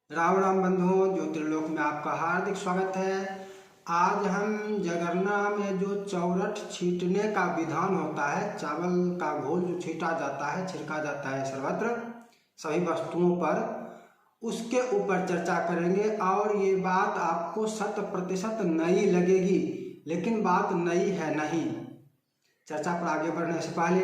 राम राम बंधुओं, ज्योतिर्लोक में आपका हार्दिक स्वागत है। आज हम जगरना में जो चौरठ छींटने का विधान होता है, चावल का घोल जो छींटा जाता है, छिड़का जाता है सर्वत्र सभी वस्तुओं पर, उसके ऊपर चर्चा करेंगे। और ये बात आपको 100% नई लगेगी, लेकिन बात नई है नहीं। चर्चा पर आगे बढ़ने से पहले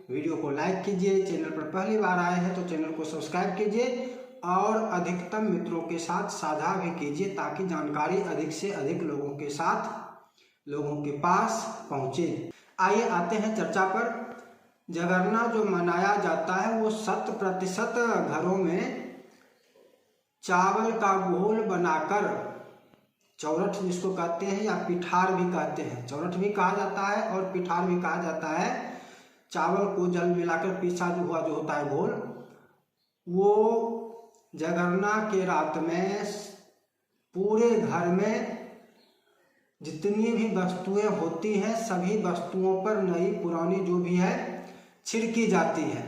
वीडियो को लाइक कीजिए, चैनल पर पहली बार आए हैं तो चैनल को सब्सक्राइब कीजिए और अधिकतम मित्रों के साथ साझा भी कीजिए, ताकि जानकारी अधिक से अधिक लोगों के पास पहुंचे। आइए आते हैं चर्चा पर। जगरना जो मनाया जाता है वो 100% घरों में चावल का घोल बनाकर, चौरठ जिसको कहते हैं या पिठार भी कहते हैं, चौरठ भी कहा जाता है और पिठार भी कहा जाता है। चावल को जल मिलाकर पीसा जो होता है घोल, वो जगरना के रात में पूरे घर में जितनी भी वस्तुएं होती हैं, सभी वस्तुओं पर नई पुरानी जो भी है छिड़की जाती है।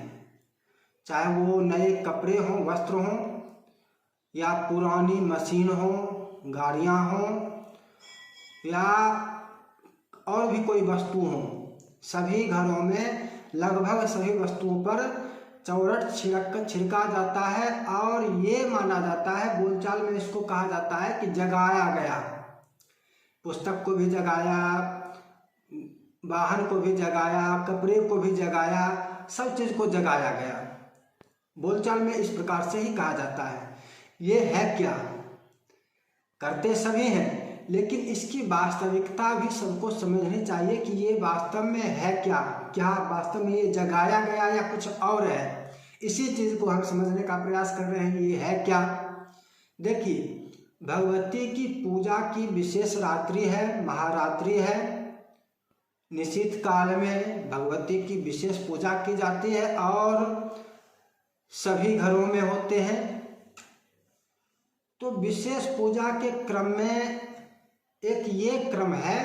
चाहे वो नए कपड़े हों, वस्त्र हों, या पुरानी मशीन हो, गाड़ियां हों, या और भी कोई वस्तु हो, सभी घरों में लगभग सभी वस्तुओं पर चौरठ छिड़का जाता है। और ये माना जाता है, बोलचाल में इसको कहा जाता है कि जगाया गया। पुस्तक को भी जगाया, वाहन को भी जगाया, कपड़े को भी जगाया, सब चीज को जगाया गया। बोलचाल में इस प्रकार से ही कहा जाता है। ये है क्या? करते सभी हैं, लेकिन इसकी वास्तविकता भी सबको समझनी चाहिए कि ये वास्तव में है क्या। क्या वास्तव में ये जगाया गया या कुछ और है? इसी चीज को हम समझने का प्रयास कर रहे हैं। ये है क्या? देखिए, भगवती की पूजा की विशेष रात्रि है, महारात्रि है। निश्चित काल में भगवती की विशेष पूजा की जाती है और सभी घरों में होते हैं। तो विशेष पूजा के क्रम में एक ये क्रम है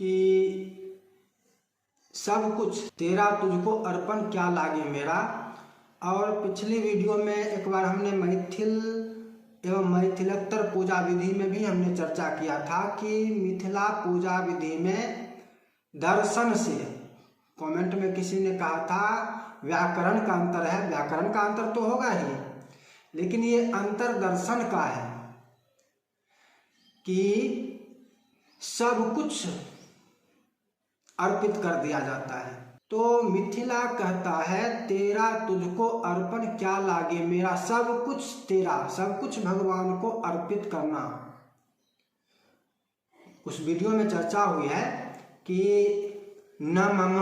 कि सब कुछ तेरा तुझको अर्पण क्या लागे मेरा। और पिछली वीडियो में एक बार हमने मैथिल एवं मैथिलोत्तर पूजा विधि में भी हमने चर्चा किया था कि मिथिला पूजा विधि में दर्शन से, कमेंट में किसी ने कहा था व्याकरण का अंतर है। व्याकरण का अंतर तो होगा ही, लेकिन ये अंतर दर्शन का है कि सब कुछ अर्पित कर दिया जाता है। तो मिथिला कहता है तेरा तुझको अर्पण क्या लागे मेरा, सब कुछ तेरा, सब कुछ भगवान को अर्पित करना। उस वीडियो में चर्चा हुई है कि न मम,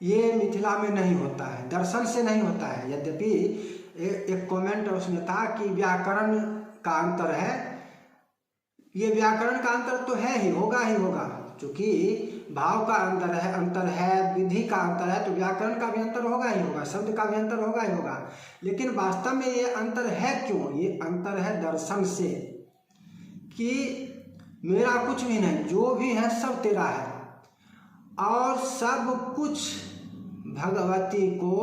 ये मिथिला में नहीं होता है, दर्शन से नहीं होता है। यद्यपि एक कमेंट उसमें था कि व्याकरण का अंतर है। ये व्याकरण का अंतर तो है ही, होगा ही होगा, क्योंकि भाव का अंतर है, विधि का अंतर है, तो व्याकरण का भी अंतर होगा ही होगा, शब्द का भी अंतर होगा ही होगा। लेकिन वास्तव में ये अंतर है क्यों? ये अंतर है दर्शन से, कि मेरा कुछ भी नहीं, जो भी है सब तेरा है। और सब कुछ भगवती को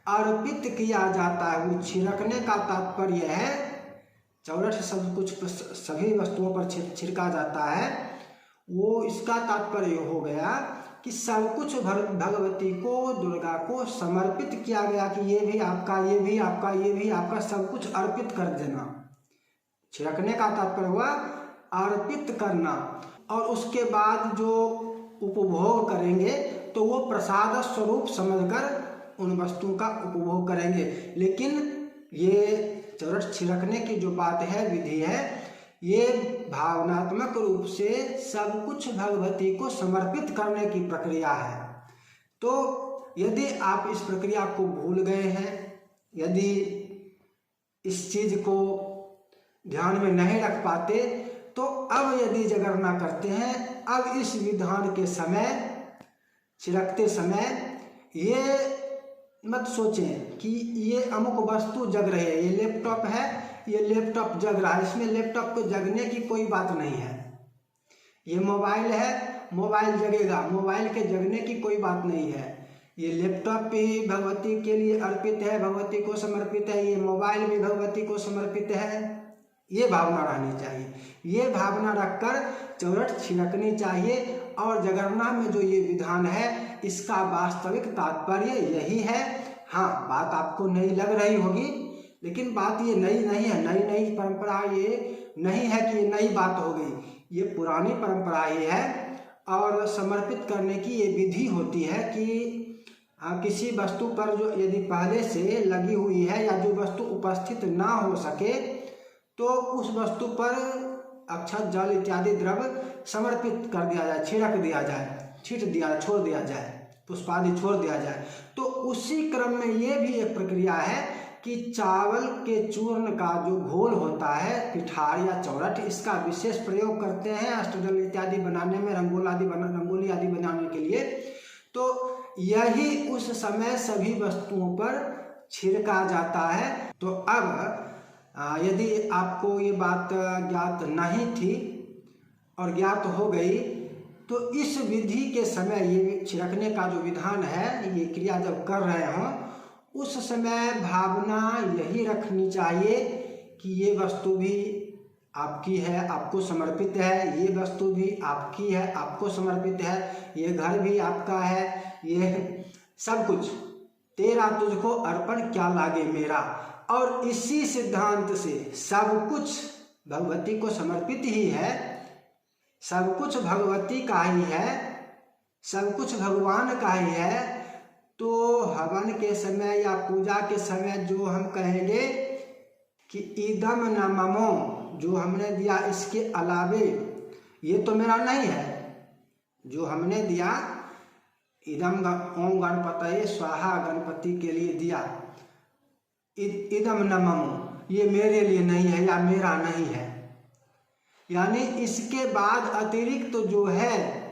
अर्पित किया जाता है। वो छिड़कने का तात्पर्य है, चौरठ सब कुछ सभी वस्तुओं पर छिड़का जाता है, वो इसका तात्पर्य हो गया कि सब कुछ भगवती को, दुर्गा को समर्पित किया गया कि ये भी आपका, ये भी आपका, ये भी आपका, सब कुछ अर्पित कर देना। छिड़कने का तात्पर्य हुआ अर्पित करना। और उसके बाद जो उपभोग करेंगे तो वो प्रसाद स्वरूप समझकर उन वस्तुओं का उपभोग करेंगे। लेकिन ये चौरठ छिड़कने की जो बात है, विधि है, ये भावनात्मक रूप से सब कुछ भगवती को समर्पित करने की प्रक्रिया है। तो यदि आप इस प्रक्रिया को भूल गए हैं, यदि इस चीज को ध्यान में नहीं रख पाते, तो अब यदि जगरना करते हैं, अब इस विधान के समय, छिड़कते समय, ये मत सोचें कि ये अमुक वस्तु जग रही है। ये लैपटॉप है, ये लैपटॉप जग रहा है, इसमें लैपटॉप को जगने की कोई बात नहीं है। ये मोबाइल है, मोबाइल जगेगा, मोबाइल के जगने की कोई बात नहीं है। ये लैपटॉप भी भगवती के लिए अर्पित है, भगवती को समर्पित है, ये मोबाइल भी भगवती को समर्पित है। ये भावना रहनी चाहिए, ये भावना रखकर चौरठ छिड़कनी चाहिए। और जागरणा में जो ये विधान है इसका वास्तविक तात्पर्य यही है। हाँ, बात आपको नई लग रही होगी, लेकिन बात ये नई नहीं है, नई परंपरा ये नहीं है कि ये नई बात हो गई, ये पुरानी परंपरा ही है। और समर्पित करने की ये विधि होती है कि किसी वस्तु पर जो यदि पहले से लगी हुई है या जो वस्तु उपस्थित ना हो सके तो उस वस्तु पर अक्षत, जल इत्यादि द्रव्य समर्पित कर दिया जाए, छिड़क दिया जाए, छोड़ दिया जाए, पुष्पादि छोड़ दिया जाए। तो उसी क्रम में ये भी एक प्रक्रिया है कि चावल के चूर्ण का जो घोल होता है, पिठार या चौरठ, इसका विशेष प्रयोग करते हैं अष्टदल इत्यादि बनाने में, रंगोली आदि बनाने के लिए। तो यही उस समय सभी वस्तुओं पर छिड़का जाता है। तो अब यदि आपको ये बात ज्ञात नहीं थी और ज्ञात हो गई तो इस विधि के समय, ये छिड़कने का जो विधान है, ये क्रिया जब कर रहे हों उस समय भावना यही रखनी चाहिए कि ये वस्तु भी आपकी है, आपको समर्पित है, ये वस्तु भी आपकी है, आपको समर्पित है, ये घर भी आपका है, ये सब कुछ तेरा तुझको अर्पण क्या लागे मेरा। और इसी सिद्धांत से सब कुछ भगवती को समर्पित ही है, सब कुछ भगवती का ही है, सब कुछ भगवान का ही है। तो हवन के समय या पूजा के समय जो हम कहेंगे कि इदम न ममो, जो हमने दिया इसके अलावे ये तो मेरा नहीं है, जो हमने दिया इदम ओम गणपतये स्वाहा, गणपति के लिए दिया, इदम न ममो, ये मेरे लिए नहीं है या मेरा नहीं है। यानी इसके बाद अतिरिक्त तो जो है,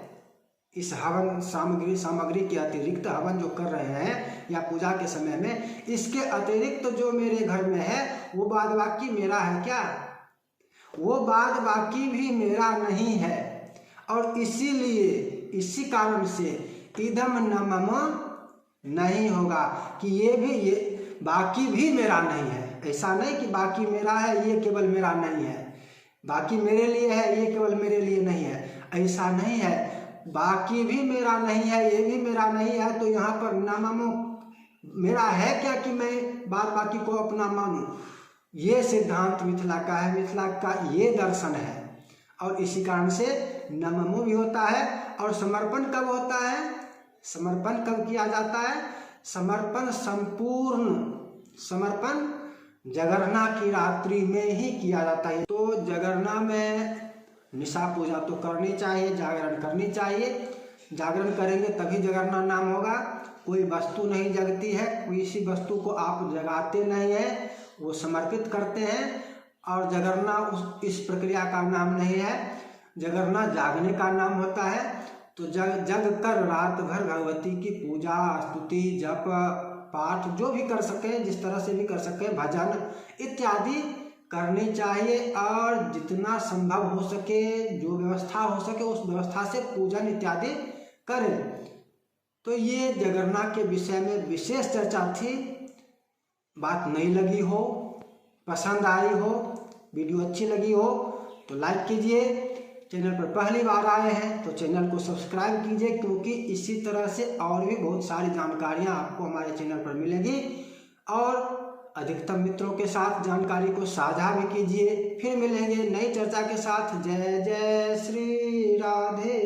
इस हवन सामग्री के अतिरिक्त हवन जो कर रहे हैं या पूजा के समय में, इसके अतिरिक्त तो जो मेरे घर में है वो बाद बाकी मेरा है क्या? वो बाद बाकी भी मेरा नहीं है। और इसीलिए इसी कारण से इदम न मम नहीं होगा कि ये बाकी भी मेरा नहीं है। ऐसा नहीं कि बाकी मेरा है, ये केवल मेरा नहीं है, बाकी मेरे लिए है, ये केवल मेरे लिए नहीं है, ऐसा नहीं है। बाकी भी मेरा नहीं है, ये भी मेरा नहीं है, तो यहाँ पर न ममो मेरा है क्या कि मैं बाद बाकी को अपना मानूं? ये सिद्धांत मिथिला का है, मिथिला का ये दर्शन है। और इसी कारण से न ममो भी होता है। और समर्पण कब होता है? समर्पण कब किया जाता है? समर्पण संपूर्ण समर्पण जागरणा की रात्रि में ही किया जाता है। तो जागरणा में निशा पूजा तो करनी चाहिए, जागरण करनी चाहिए। जागरण करेंगे तभी जागरणा नाम होगा। कोई वस्तु नहीं जगती है, किसी वस्तु को आप जगाते नहीं है, वो समर्पित करते हैं। और जागरणा इस प्रक्रिया का नाम नहीं है, जागरणा जागने का नाम होता है। तो जग कर रात भर भगवती की पूजा, स्तुति, जप, पाठ जो भी कर सके, जिस तरह से भी कर सके, भजन इत्यादि करनी चाहिए। और जितना संभव हो सके, जो व्यवस्था हो सके, उस व्यवस्था से पूजन इत्यादि करें। तो ये जागरणा के विषय में विशेष चर्चा थी। बात नहीं लगी हो, पसंद आई हो, वीडियो अच्छी लगी हो तो लाइक कीजिए। चैनल पर पहली बार आए हैं तो चैनल को सब्सक्राइब कीजिए, क्योंकि इसी तरह से और भी बहुत सारी जानकारियां आपको हमारे चैनल पर मिलेगी। और अधिकतम मित्रों के साथ जानकारी को साझा भी कीजिए। फिर मिलेंगे नई चर्चा के साथ। जय जय श्री राधे।